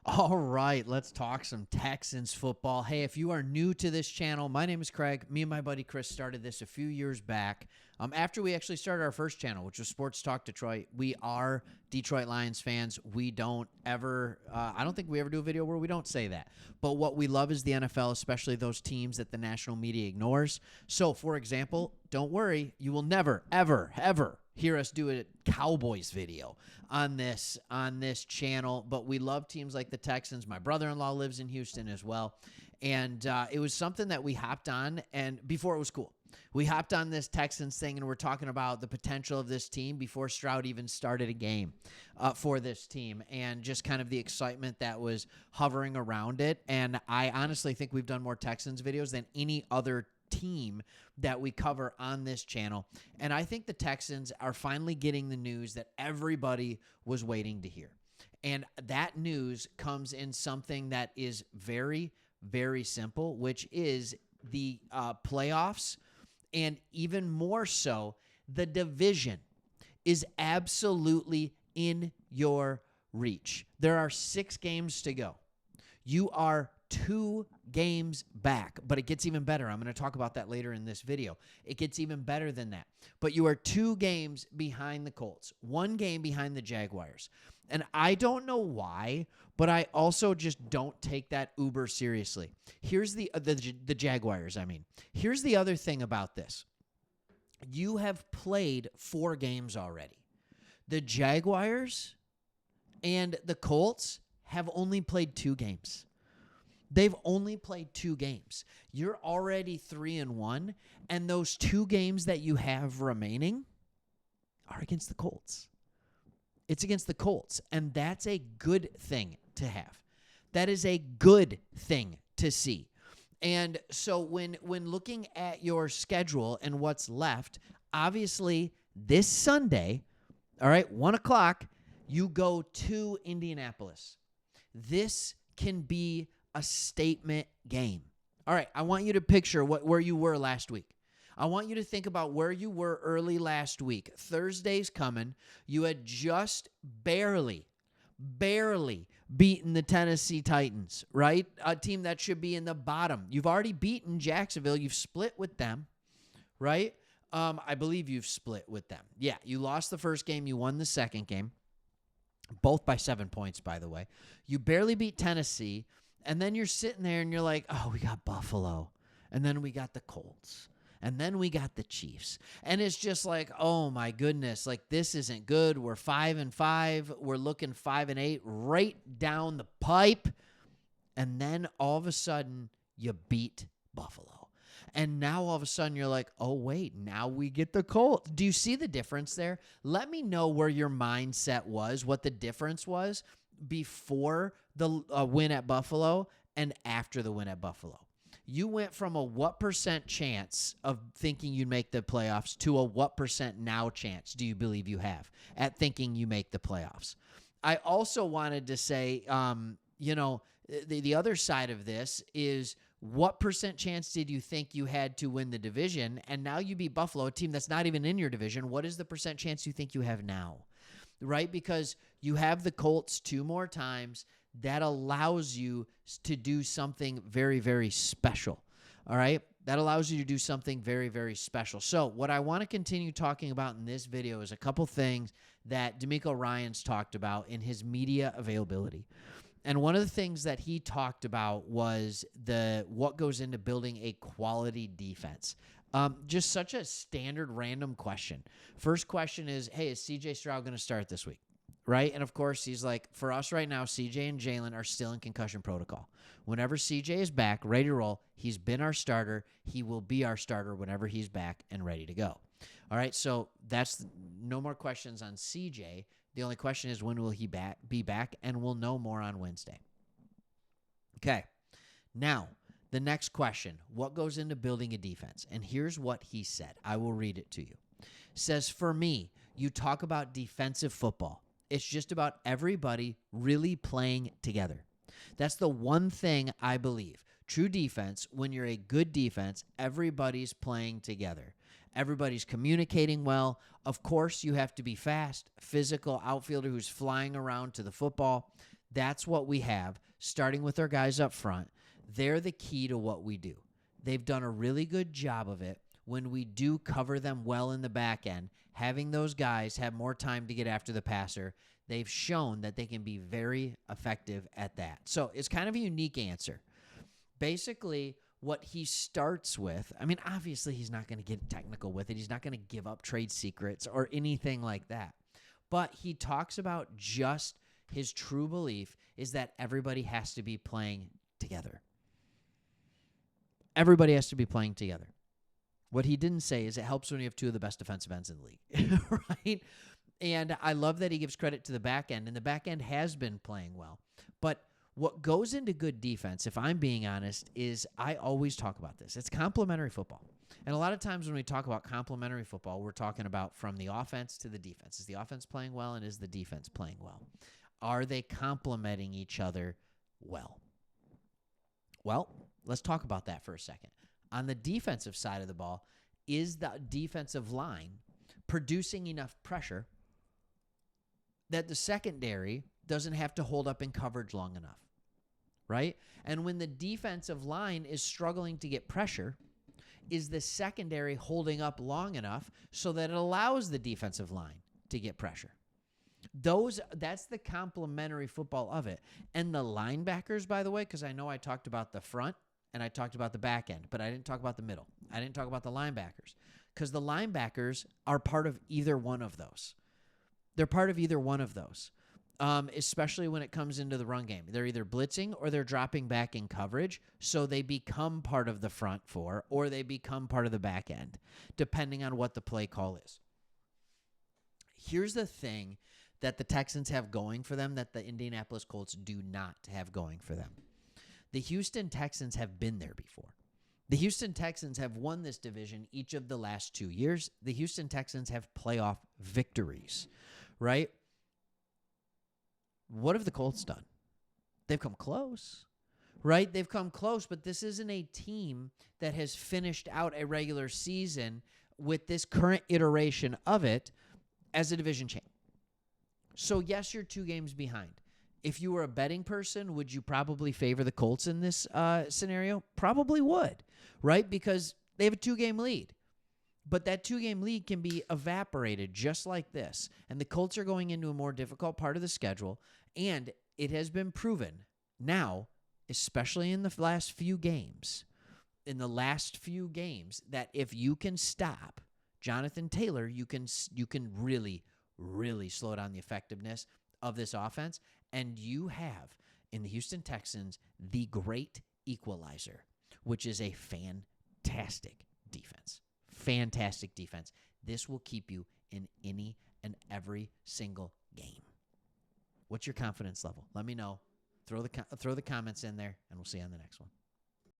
All right, let's talk some Texans football. Hey, if you are new to this channel, my name is Craig. Me and my buddy Chris started this a few years back. After we actually started our first channel, which was Sports Talk Detroit. We are Detroit Lions fans. We don't ever, I don't think we ever do a video where we don't say that. But what we love is the NFL, especially those teams that the national media ignores. So, for example, don't worry, you will never, ever, ever hear us do a Cowboys video on this channel, but we love teams like the Texans. My brother-in-law lives in Houston as well, and it was something that we hopped on, and before it was cool. We hopped on this Texans thing, and we're talking about the potential of this team before Stroud even started a game for this team, and just kind of the excitement that was hovering around it. And I honestly think we've done more Texans videos than any other team that we cover on this channel. And I think the Texans are finally getting the news that everybody was waiting to hear. And that news comes in something that is very, very simple, which is the playoffs, and even more so, the division is absolutely in your reach. There are 6 games to go. You are 2 games back, but it gets even better. I'm going to talk about that later in this video. It gets even better than that. But you are 2 games behind the Colts, 1 game behind the Jaguars. And I don't know why, but I also just don't take that uber seriously. Here's the Jaguars, I mean. Here's the other thing about this. You have played 4 games already. The Jaguars and the Colts have only played 2 games. They've only played 2 games. You're already 3-1, and those 2 games that you have remaining are against the Colts. It's against the Colts, and that's a good thing to have. That is a good thing to see. And so when looking at your schedule and what's left, obviously this Sunday, all right, 1 o'clock, you go to Indianapolis. This can be a statement game. All right, I want you to picture where you were last week. I want you to think about where you were early last week. Thursday's coming. You had just barely beaten the Tennessee Titans, right? A team that should be in the bottom. You've already beaten Jacksonville. You've split with them, right? I believe you've split with them. Yeah, you lost the first game. You won the second game, both by 7 points, by the way. You barely beat Tennessee. And then you're sitting there and you're like, oh, we got Buffalo. And then we got the Colts. And then we got the Chiefs. And it's just like, oh, my goodness. Like, this isn't good. We're 5-5. We're looking 5-8 right down the pipe. And then all of a sudden, you beat Buffalo. And now all of a sudden, you're like, oh, wait, now we get the Colts. Do you see the difference there? Let me know where your mindset was, what the difference was before the win at Buffalo and after the win at Buffalo. You went from a what % chance of thinking you'd make the playoffs to a what % now chance do you believe you have at thinking you make the playoffs. I also wanted to say, the other side of this is what % chance did you think you had to win the division? And now you beat Buffalo, a team that's not even in your division. What is the % chance you think you have now? Right? Because you have the Colts 2 more times. That allows you to do something very, very special. All right? That allows you to do something very, very special. So what I want to continue talking about in this video is a couple things that D'Amico Ryans talked about in his media availability. And one of the things that he talked about was what goes into building a quality defense. Just such a standard random question. First question is, hey, is C.J. Stroud going to start this week? Right? And, of course, he's like, for us right now, CJ and Jalen are still in concussion protocol. Whenever CJ is back, ready to roll, he's been our starter. He will be our starter whenever he's back and ready to go. All right, so that's no more questions on CJ. The only question is, when will he be back? And we'll know more on Wednesday. Okay, now, the next question, what goes into building a defense? And here's what he said. I will read it to you. It says, for me, you talk about defensive football. It's just about everybody really playing together. That's the one thing I believe. True defense, when you're a good defense, everybody's playing together. Everybody's communicating well. Of course, you have to be fast, physical outfielder who's flying around to the football. That's what we have, starting with our guys up front. They're the key to what we do. They've done a really good job of it when we do cover them well in the back end. Having those guys have more time to get after the passer, they've shown that they can be very effective at that. So it's kind of a unique answer. Basically, what he starts with, I mean, obviously he's not going to get technical with it. He's not going to give up trade secrets or anything like that. But he talks about just his true belief is that everybody has to be playing together. Everybody has to be playing together. What he didn't say is it helps when you have two of the best defensive ends in the league, right? And I love that he gives credit to the back end, and the back end has been playing well. But what goes into good defense, if I'm being honest, is I always talk about this. It's complementary football. And a lot of times when we talk about complementary football, we're talking about from the offense to the defense. Is the offense playing well, and is the defense playing well? Are they complementing each other well? Well, let's talk about that for a second. On the defensive side of the ball, is the defensive line producing enough pressure that the secondary doesn't have to hold up in coverage long enough, right? And when the defensive line is struggling to get pressure, is the secondary holding up long enough so that it allows the defensive line to get pressure? That's the complementary football of it. And the linebackers, by the way, because I know I talked about the front and I talked about the back end, but I didn't talk about the middle. I didn't talk about the linebackers because the linebackers are part of either one of those. They're part of either one of those, especially when it comes into the run game. They're either blitzing or they're dropping back in coverage, so they become part of the front four or they become part of the back end, depending on what the play call is. Here's the thing that the Texans have going for them that the Indianapolis Colts do not have going for them. The Houston Texans have been there before. The Houston Texans have won this division each of the last 2 years. The Houston Texans have playoff victories, right? What have the Colts done? They've come close, right? They've come close, but this isn't a team that has finished out a regular season with this current iteration of it as a division champ. So, yes, you're 2 games behind. If you were a betting person, would you probably favor the Colts in this scenario? Probably would, right? Because they have a 2-game lead. But that 2-game lead can be evaporated just like this. And the Colts are going into a more difficult part of the schedule. And it has been proven now, especially in the last few games, that if you can stop Jonathan Taylor, you can really, really slow down the effectiveness of this offense. And you have, in the Houston Texans, the great equalizer, which is a fantastic defense. Fantastic defense. This will keep you in any and every single game. What's your confidence level? Let me know. Throw the comments in there, and we'll see you on the next one.